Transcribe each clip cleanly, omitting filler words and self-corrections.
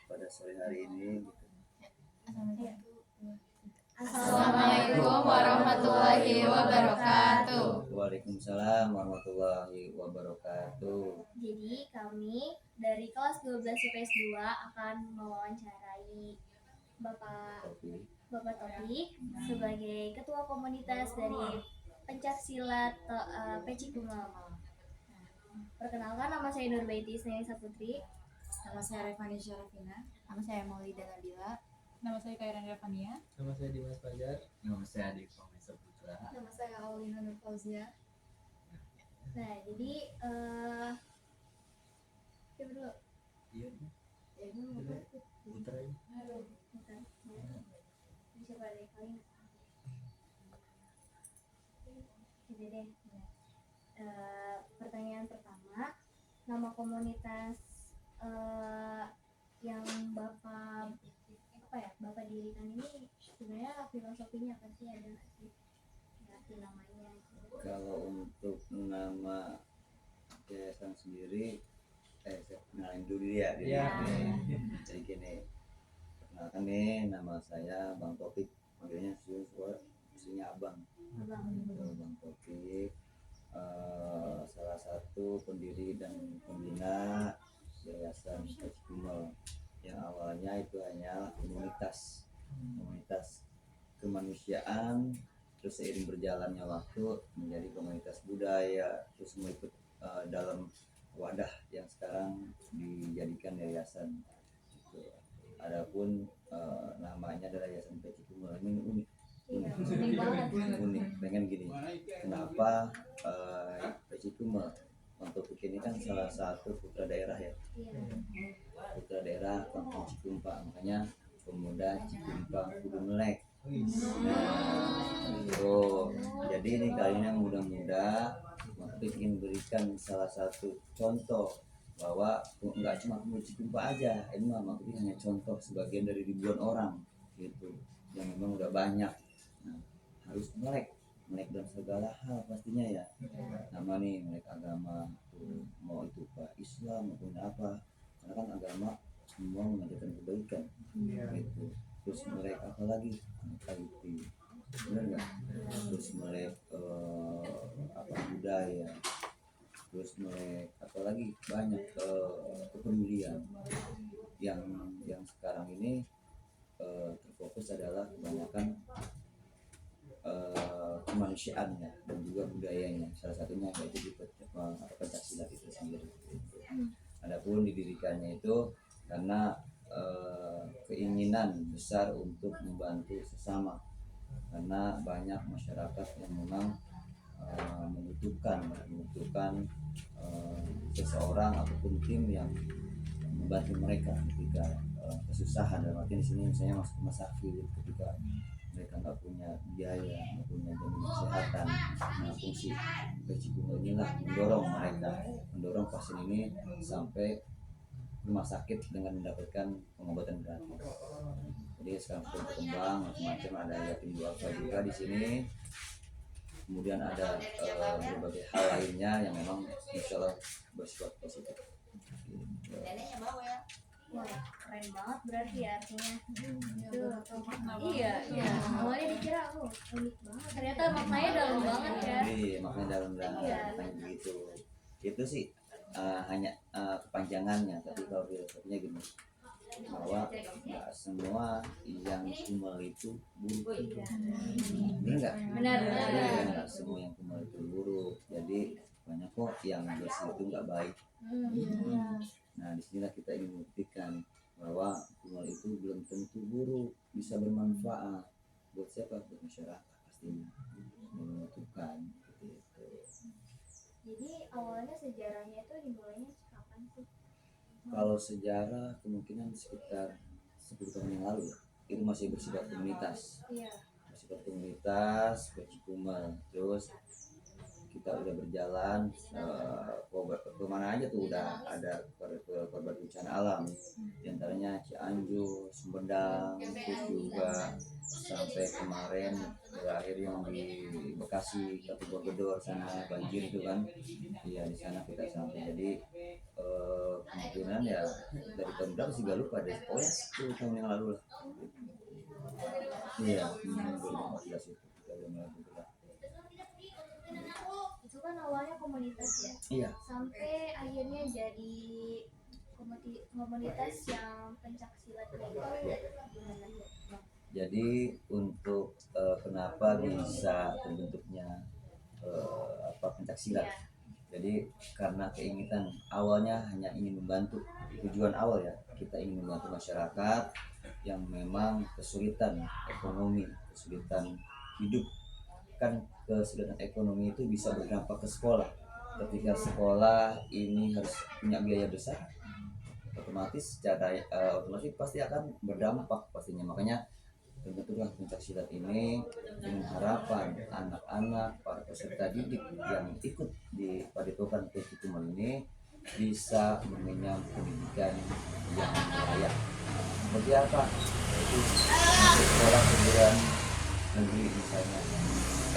pada sore hari ini gitu. Assalamualaikum warahmatullahi wabarakatuh. Waalaikumsalam warahmatullahi wabarakatuh. Jadi kami dari kelas 12 IPS 2 akan mewawancarai Bapak Topik sebagai ketua komunitas dari pencak silat Peci Kumel. Perkenalkan, nama saya Nurbaiti Isnani Saputri. Nama saya Revani Syarafina. Nama saya Maulida Nabila. Nama saya Kairan Revania. Nama saya Dimas Fajar. Nama saya Adi Fahmi Saputra. Nama saya Aulina Nur Fauzia. Nah, jadi coba dulu. Iya. Putra ini. Siapa deh kalian? Jadi deh. Pertanyaan pertama, nama komunitas yang Bapak dirikan ini sebenarnya filosofinya apa sih, ada nggak sih arti namanya? Kalau untuk nama yayasan sendiri, saya kenalin dulu ya. Jadi gini, perkenalkan nih, nama saya Bang Topik, panggilnya maksudnya Abang. Bang Topik, salah satu pendiri dan pembina yayasan Peci Kumel yang awalnya itu hanya komunitas kemanusiaan, terus seiring berjalannya waktu menjadi komunitas budaya, terus mengikut dalam wadah yang sekarang dijadikan yayasan. Adapun namanya adalah Yayasan Peci Kumel. Ini unik. Pengen gini, kenapa Peci Kumel? Untuk ini kan salah satu putra daerah ya. Putra daerah Kampung Cikumpa, makanya pemuda Cikumpa kudu melek. Jadi ini kali ini muda-muda ingin berikan salah satu contoh bahwa nggak cuma pemuda Cikumpa aja, ini maksudnya hanya contoh sebagian dari ribuan orang gitu yang memang udah banyak. Nah, harus melek dalam segala hal pastinya ya. Nama nih melek agama, mau itu Pak Islam maupun apa, karena kan agama semua mengajarkan kebaikan gitu. Terus melek apa lagi, IT, benar nggak? Terus melek budaya, terus melek apa lagi, banyak kepedulian yang sekarang ini terfokus adalah kebanyakan kemanusiaannya dan juga budayanya, salah satunya yaitu di pencak silat itu sendiri. Adapun didirikannya itu karena keinginan besar untuk membantu sesama, karena banyak masyarakat yang memang membutuhkan seseorang ataupun tim yang membantu mereka ketika kesusahan. Dan artinya di sini misalnya masuk rumah sakit, ketika mereka nggak punya biaya, nggak punya jaminan kesehatan. Nah, fungsi Peci Kumel inilah mendorong pasien ini sampai rumah sakit dengan mendapatkan pengobatan gratis. Jadi sekarang sudah berkembang macam-macam, ada yatim duafa juga di sini. Kemudian ada berbagai hal lainnya yang memang insya Allah bersifat positif. Wah, keren banget berarti ya artinya. Iya. Awalnya dikira unik banget, ternyata maknanya dalam banget ya. Iya, maknanya dalam banget begitu. Itu sih hanya kepanjangannya, tapi kalau filosofinya gini, bahwa nggak semua yang kumel itu buruk. Benar nggak? Nggak semua yang kumel itu buruk. Jadi banyak kok yang bersih itu nggak baik. Nah, disinilah kita ingin membuktikan bahwa kumel itu belum tentu buruk, bisa bermanfaat buat siapa? Buat masyarakat pastinya, menentukan gitu. Jadi awalnya sejarahnya itu dimulainya kapan sih? Kalau sejarah kemungkinan sekitar 10 tahun yang lalu ya. Itu masih bersifat komunitas. Iya. Bersifat komunitas Peci Kumel. Terus kita udah berjalan kemana aja tuh udah ada korban bencana alam, diantaranya Cianjur, Sumedang, terus juga sampai kemarin terakhir yang di Bekasi, Katu Bogor sana banjir itu kan, iya di sana kita sampai. Jadi kemungkinan ya dari tahun berapa sih gak lupa deh, pokoknya 10 tahun yang lalu lah. Iya, 2014 itu kita udah mulai bergerak. Itu kan awalnya komunitas ya, Iya, sampai akhirnya jadi komunitas yang pencak silat kayak gitu. Gimana tuh, Bang? jadi untuk kenapa bisa terbentuknya pencak silat. Iya. Jadi karena keinginan awalnya hanya ingin membantu, tujuan awal ya kita ingin membantu masyarakat yang memang kesulitan ekonomi, kesulitan hidup. Kan kesulitan ekonomi itu bisa berdampak ke sekolah. Ketika sekolah ini harus punya biaya besar, otomatis secara otomatis pasti akan berdampak pastinya. Makanya terbentuklah pencak silat ini dengan harapan anak-anak para peserta didik yang ikut di Padepokan Pekutuman ini bisa mengenyam pendidikan yang layak. Seperti apa? Yaitu untuk sekolah perguruan negeri misalnya,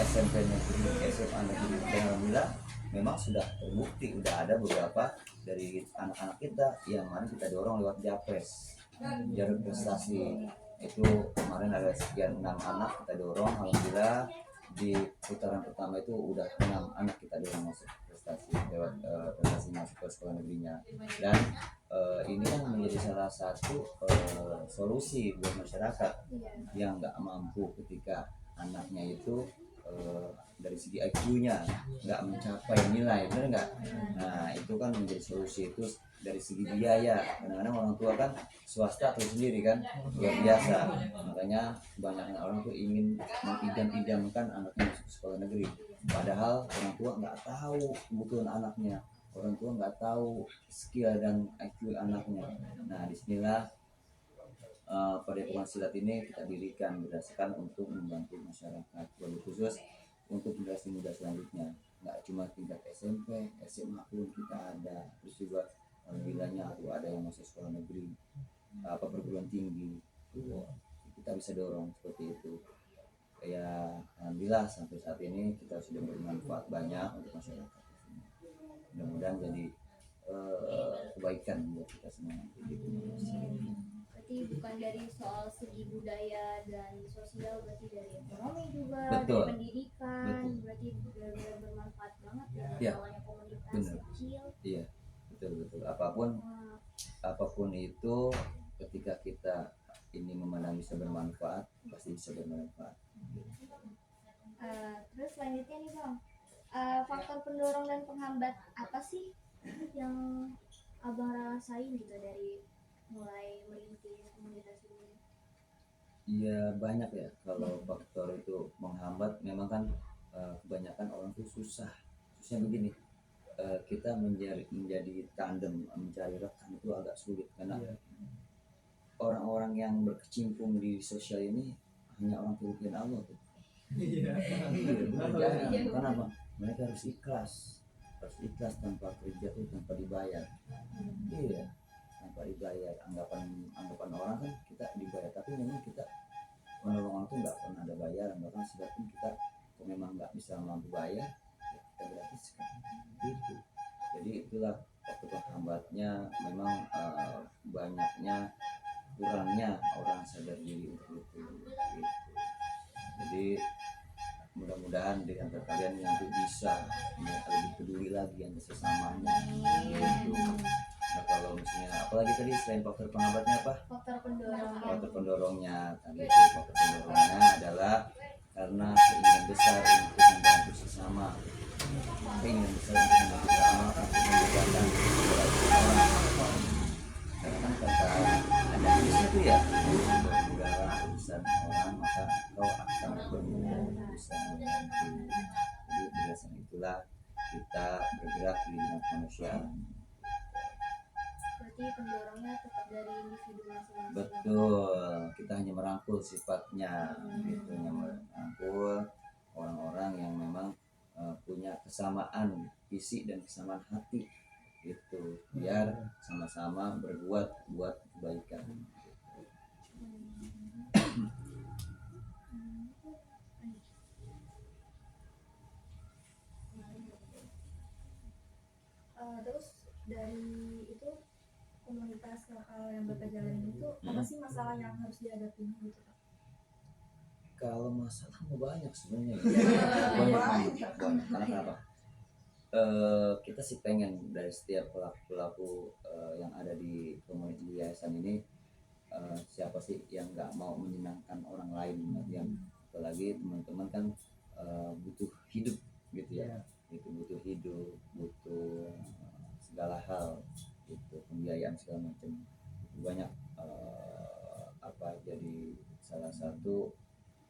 SMP negeri, SMA negeri, dan alhamdulillah memang sudah terbukti, udah ada beberapa dari anak-anak kita yang mana kita dorong lewat Japres, jalur prestasi. Itu kemarin ada sekian 6 anak kita dorong, alhamdulillah di putaran pertama itu udah 6 anak kita dorong masuk prestasi lewat prestasi masuk ke sekolah negerinya. Dan ini kan menjadi salah satu solusi buat masyarakat yang nggak mampu ketika anaknya itu dari segi IQ-nya nggak mencapai nilai, benar nggak? Nah itu kan menjadi solusi itu dari segi biaya. Kadang-kadang orang tua kan swasta atau sendiri kan luar biasa, makanya kebanyakan orang tuh ingin mengidam-idamkan anaknya masuk sekolah negeri, padahal orang tua nggak tahu kebutuhan anaknya, orang tua nggak tahu skill dan IQ anaknya. Nah disinilah Padepokan Silat ini kita dirikan berdasarkan untuk membantu masyarakat, wabil khusus untuk generasi muda selanjutnya. Nggak cuma tingkat SMP, SMA pun kita ada, terus juga alhamdulillahnya tuh ada yang masuk sekolah negeri, perguruan tinggi, kita bisa dorong seperti itu. Ya alhamdulillah sampai saat ini kita sudah bermanfaat banyak untuk masyarakat. Mudah-mudahan jadi kebaikan buat kita semua di Indonesia. Berarti bukan dari soal segi budaya dan sosial, berarti dari ekonomi juga, Betul. dari pendidikan. Betul. Berarti benar-benar bermanfaat banget ya, Iya. awalnya komunitas Benar. kecil. Iya, betul. Apapun itu, ketika kita ini memandang bisa bermanfaat, pasti bisa bermanfaat. Terus selanjutnya nih Bang, faktor pendorong dan penghambat apa sih yang Abang rasain gitu dari mulai merintis komunitas ini? Iya banyak ya, kalau faktor itu menghambat memang kan kebanyakan orang tuh susahnya begini, kita menjadi tandem, mencari rekan itu agak sulit karena orang-orang yang berkecimpung di sosial ini hanya orang Filipina Allah tuh. Iya, kenapa? Mereka harus ikhlas tanpa kerja tuh, tanpa dibayar. Iya, tanpa dibayar. Anggapan orang kan kita dibayar, tapi memang kita menolong orang tuh nggak pernah ada bayaran. Bahkan sekalipun kita kalau memang nggak bisa mampu bayar, ya kita gratiskan. Gitu. Jadi itulah waktu penghambatnya, memang banyaknya kurangnya orang sadar diri untuk itu. Gitu. Jadi mudah-mudahan di antara kalian yang tuh bisa lebih peduli lagi yang sesamanya. Gitu. Nah kalau misalnya apalagi tadi selain faktor penghambatnya apa? Faktor pendorong. Faktor pendorongnya tadi itu, faktor pendorongnya adalah karena keinginan besar untuk membantu sesama, keinginan besar untuk membantu sesama, untuk memudahkan orang. Karena kan kata ada hadisnya tuh ya, bermudahlah urusan orang maka kau akan bermudah urusan membantu. Jadi berdasarkan itulah kita bergerak di bidang kemanusiaan. Berarti pendorongnya tetap dari individu masing-masing. Betul, kita hanya merangkul sifatnya, gitu, hanya merangkul orang-orang yang memang punya kesamaan visi dan kesamaan hati gitu, biar sama-sama berbuat buat kebaikan. Terus dari itu komunitas lokal yang Bapak jalanin itu apa sih masalah yang harus dihadapi gitu Pak? Kalau masalah mau banyak sebenarnya banyak. Karena apa? Kita sih pengen dari setiap pelaku-pelaku yang ada di komunitas yayasan ini, siapa sih yang nggak mau menyenangkan orang lain, yang apalagi teman-teman kan butuh hidup gitu ya, itu butuh hidup, butuh segala hal, itu pembiayaan segala macam, itu banyak jadi salah satu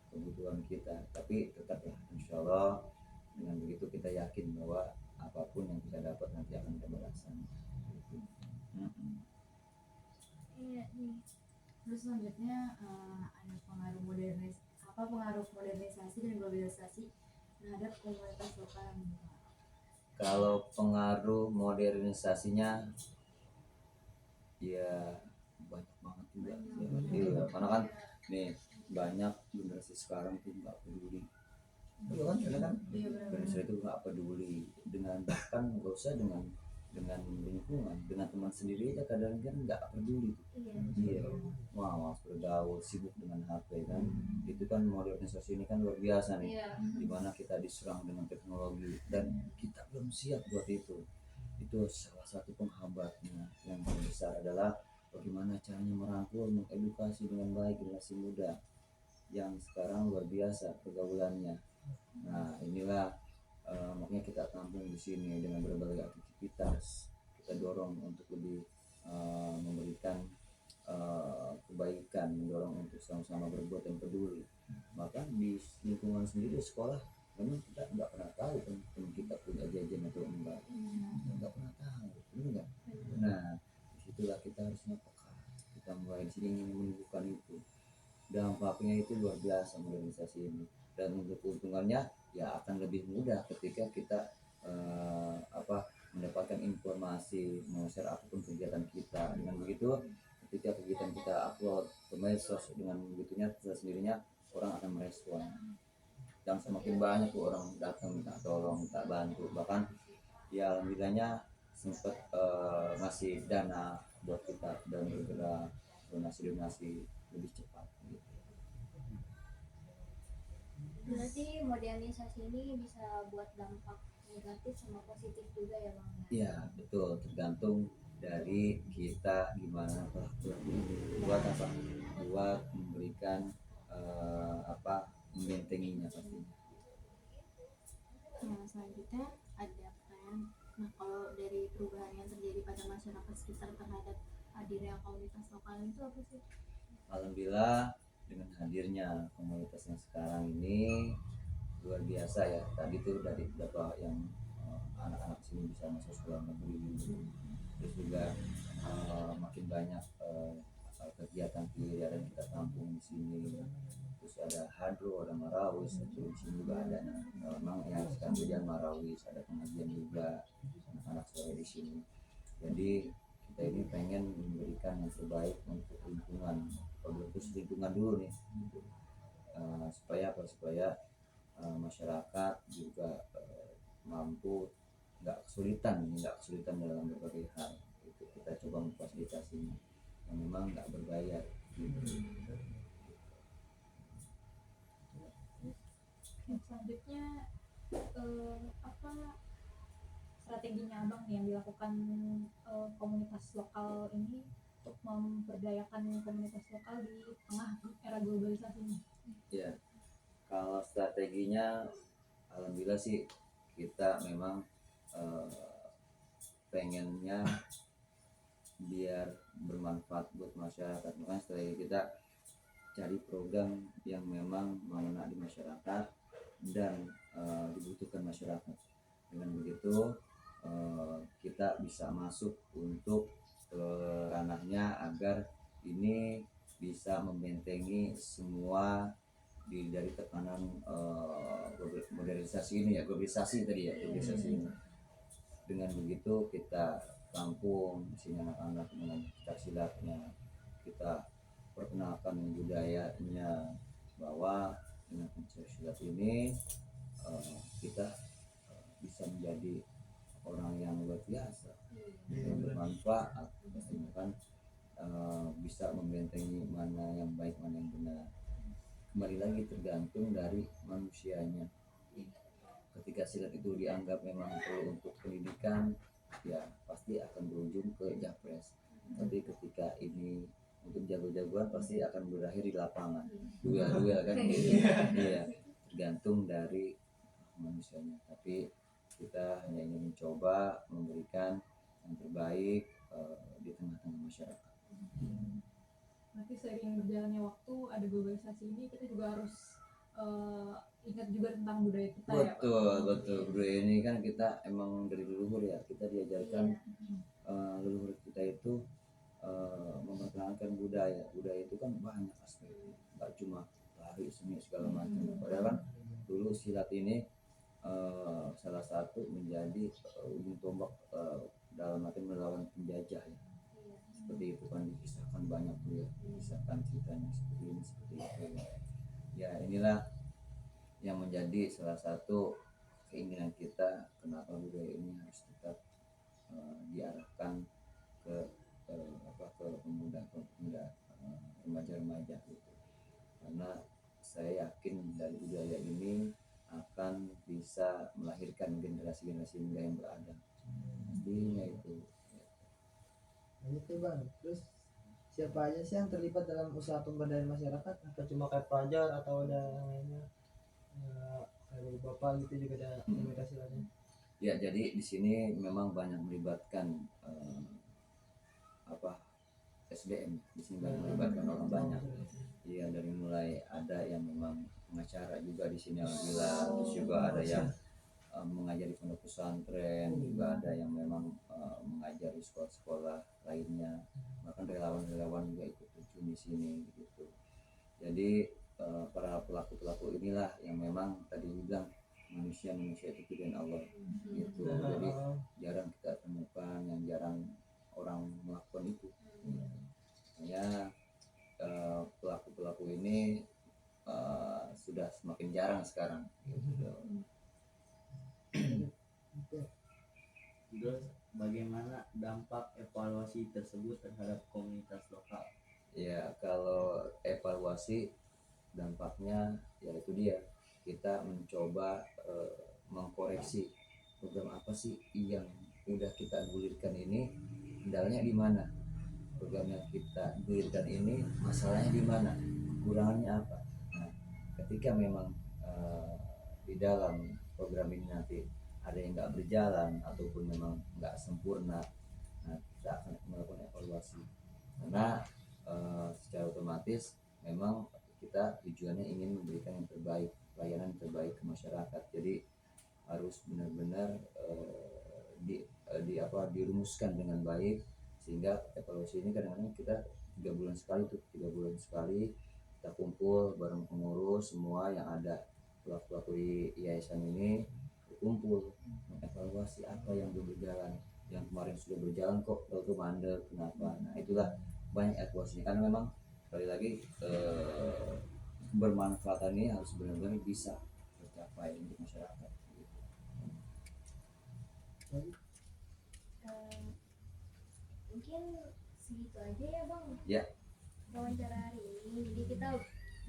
kebutuhan kita. Tapi tetaplah insya Allah dengan begitu kita yakin bahwa apapun yang kita dapat nanti akan ada balasan. Iya nih. Terus selanjutnya ada pengaruh modernisasi dan globalisasi terhadap komunitas lokal yang meningkat. Kalau pengaruh modernisasinya ya banyak banget juga. Iya, karena kan nih banyak generasi sekarang tuh nggak peduli. Iya kan, karena kan generasi itu nggak peduli dengan, bahkan nggak usah dengan lingkungan, dengan teman sendiri aja kadang-kadang nggak peduli. Iya, wah bergaul sibuk dengan HP kan. Itu kan modernisasi ini kan luar biasa nih, dimana kita diserang dengan teknologi dan kita belum siap buat itu. Itu salah satu penghambatnya. Yang terbesar adalah bagaimana caranya merangkul, mengedukasi dengan baik generasi muda yang sekarang luar biasa pergaulannya. Nah inilah makanya kita tampung di sini dengan berbagai aktivitas. Kita dorong untuk lebih memberikan kebaikan, mendorong untuk sama-sama berbuat dan peduli. Bahkan di lingkungan sendiri sekolah, memang kita nggak pernah tahu teman kita punya jajan atau enggak, nggak pernah tahu, benar nggak? Nah disitulah kita harusnya peka, kita mulai di sini ingin menunjukkan itu. Dampaknya itu luar biasa modernisasi ini, dan untuk keuntungannya ya akan lebih mudah ketika kita mendapatkan informasi, share apapun kegiatan kita. Dengan begitu ketika kegiatan kita upload ke medsos, dengan begitunya sendirinya orang akan merespon, dan semakin banyak tuh orang datang minta tolong, minta bantu. Bahkan ya alhamdulillahnya sempat ngasih dana buat kita dan bergerak donasi lebih cepat gitu. Berarti modernisasi ini bisa buat dampak negatif sama positif juga ya Bang? Iya betul, tergantung dari kita gimana buat apa, buat memberikan membentenginya pastinya. Nah, selanjutnya ada pertanyaan. Nah, kalau dari perubahan yang terjadi pada masyarakat sekitar terhadap hadirnya komunitas lokal itu apa sih? Alhamdulillah dengan hadirnya komunitas yang sekarang ini luar biasa ya. Tadi tuh dari beberapa yang anak-anak sini bisa masuk sekolah negeri, terus juga makin banyak kegiatan yang kita tampung di sini. Terus ada hadro, ada marawis, itu di sini juga ada. Memang yang sekarang kegiatan marawis, ada pengajian juga anak-anak sore di sini. Jadi kita ini pengen memberikan yang terbaik untuk lingkungan, khusus lingkungan dulu nih, supaya masyarakat juga mampu, nggak kesulitan dalam berbagai hal. Itu kita coba memfasilitasinya yang memang nggak berbayar gitu. Selanjutnya apa strateginya Abang nih yang dilakukan komunitas lokal ini untuk memberdayakan komunitas lokal di tengah era globalisasi ini? Ya, kalau strateginya alhamdulillah sih kita memang pengennya biar bermanfaat buat masyarakat. Makanya setelah kita cari program yang memang mengena di masyarakat dan dibutuhkan masyarakat. Dengan begitu kita bisa masuk untuk ranahnya agar ini bisa membentengi semua dari tekanan modernisasi ini ya, globalisasi tadi ya, globalisasi ini. Dengan begitu kita tampung di sini anak-anak dengan pencak silatnya, kita perkenalkan budayanya, bahwa dengan pencak silat ini kita bisa menjadi orang yang luar biasa, yang bermanfaat, pastinya kan bisa membentengi mana yang baik mana yang benar. Kembali lagi tergantung dari manusianya. Ketika silat itu dianggap memang perlu untuk pendidikan, ya pasti akan berujung ke japres. Tapi ketika ini untuk jago-jagoan, pasti akan berakhir di lapangan, duel-duel kan gitu. Iya, tergantung dari manusianya. Tapi kita hanya ingin mencoba memberikan yang terbaik di tengah-tengah masyarakat. Berarti seiring berjalannya waktu, ada globalisasi ini, kita juga harus ingat juga tentang budaya kita ya Pak? Betul. Budaya ini kan kita emang dari leluhur ya, kita diajarkan leluhur kita itu mempertahankan budaya. Budaya itu kan banyak aspeknya, nggak cuma lari, seni segala macam. Padahal kan dulu silat ini salah satu menjadi ujung tombak dalam arti melawan penjajah ya. Seperti itu kan dikisahkan banyak tuh ya, dikisahkan ceritanya seperti ini seperti itu. Ya inilah yang menjadi salah satu keinginan kita, kenapa budaya ini harus tetap diarahkan ke pemuda remaja gitu. Karena saya yakin dari budaya ini akan bisa melahirkan generasi-generasi muda yang beradab. Pastinya itu. Gitu bang. Terus siapa aja sih yang terlibat dalam usaha pemberdayaan masyarakat? Apa cuma kayak pelajar atau ada yang lainnya? Kayak bapak gitu juga ada komunitas silatnya? Ya, jadi di sini memang banyak melibatkan SDM. Di sini banyak melibatkan orang banyak. Iya, dari mulai ada yang memang pengacara juga di sini alhamdulillah, terus juga ada yang mengajar di pondok pesantren, juga ada yang memang mengajar di sekolah-sekolah lainnya, bahkan relawan-relawan juga ikut terjun di sini gitu. Jadi para pelaku-pelaku inilah yang memang tadi bilang manusia itu pilihan Allah gitu. Jadi jarang kita temukan, yang jarang orang melakukan itu. Hanya pelaku-pelaku ini sudah semakin jarang sekarang gitu. Terus bagaimana dampak evaluasi tersebut terhadap komunitas lokal? Ya, kalau evaluasi dampaknya ya itu dia, kita mencoba mengkoreksi program apa sih yang udah kita gulirkan ini, kendalanya di mana, program yang kita gulirkan ini masalahnya di mana, kekurangannya apa. Nah, ketika memang di dalam program ini nanti ada yang nggak berjalan ataupun memang nggak sempurna, nah kita akan melakukan evaluasi. Karena secara otomatis memang kita tujuannya ingin memberikan yang terbaik, pelayanan terbaik ke masyarakat. Jadi harus benar-benar dirumuskan dengan baik, sehingga evaluasi ini kadang-kadang kita 3 bulan sekali kita kumpul bareng pengurus semua yang ada, pelaku-pelaku di yayasan ini berkumpul mengevaluasi apa yang belum berjalan, yang kemarin sudah berjalan kok lalu mandek kenapa. Nah itulah banyak evaluasinya, karena memang sekali lagi bermanfaatan ini harus benar-benar bisa tercapai untuk masyarakat. Mungkin segitu aja ya bang Ya. wawancara hari ini. Jadi kita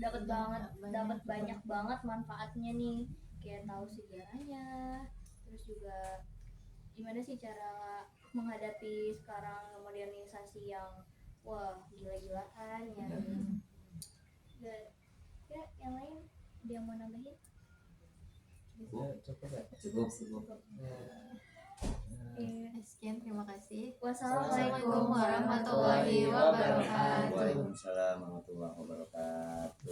dapat banyak banget manfaatnya nih, kayak tahu sejarahnya, terus juga gimana sih cara menghadapi sekarang modernisasi yang wah gila-gilaan ya. Dan ya yang lain ada yang mau nambahin? Cukup ya. Cukup. Sekian, terima kasih. Wassalamualaikum warahmatullahi wabarakatuh. Waalaikumsalam warahmatullahi wabarakatuh.